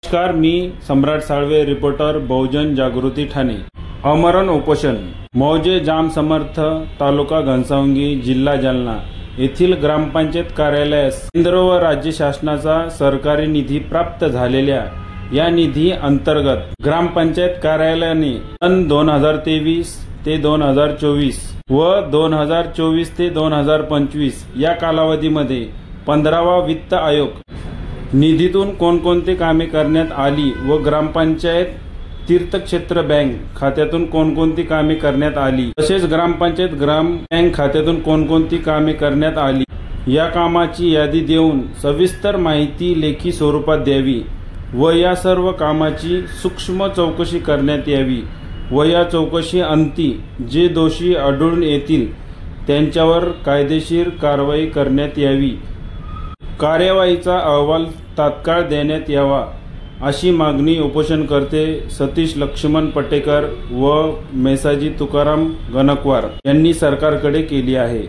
नमस्कार, मी सम्राट साळवे, रिपोर्टर, बहुजन जागृती ठाणे। आमरण उपोषण मौजे जाम समर्थ, तालुका घनसावंगी, जिल्हा जालना येथील ग्रामपंचायत कार्यालयास केंद्र व राज्य शासनाचा सरकारी निधी प्राप्त झालेल्या या निधी अंतर्गत ग्रामपंचायत कार्यालयाने सन 2023 ते 2024 व 2024 ते 2025 या कालावधीमध्ये 15वा वित्त आयोग निधीतून कोणकोणती कामे करण्यात आली व ग्रामपंचायत तीर्थक्षेत्र बँक खात्यातून कोणकोणती कामे करण्यात आली, तसेच ग्रामपंचायत ग्राम बँक खात्यातून कोणकोणती कामे करण्यात आली या कामाची यादी देऊन सविस्तर माहिती लेखी स्वरूपात द्यावी व या सर्व कामाची सूक्ष्म चौकशी करण्यात यावी व या चौकशी अंती जे दोषी आढळून येतील त्यांच्यावर कायदेशीर कारवाई करण्यात यावी। कार्यवाहीचा अहवाल तात्काळ देण्यात यावा अशी मागणी उपोषणकर्ते सतीश लक्ष्मण पटेकर व मेसाजी तुकाराम गणकवार यांनी सरकारकडे केली आहे।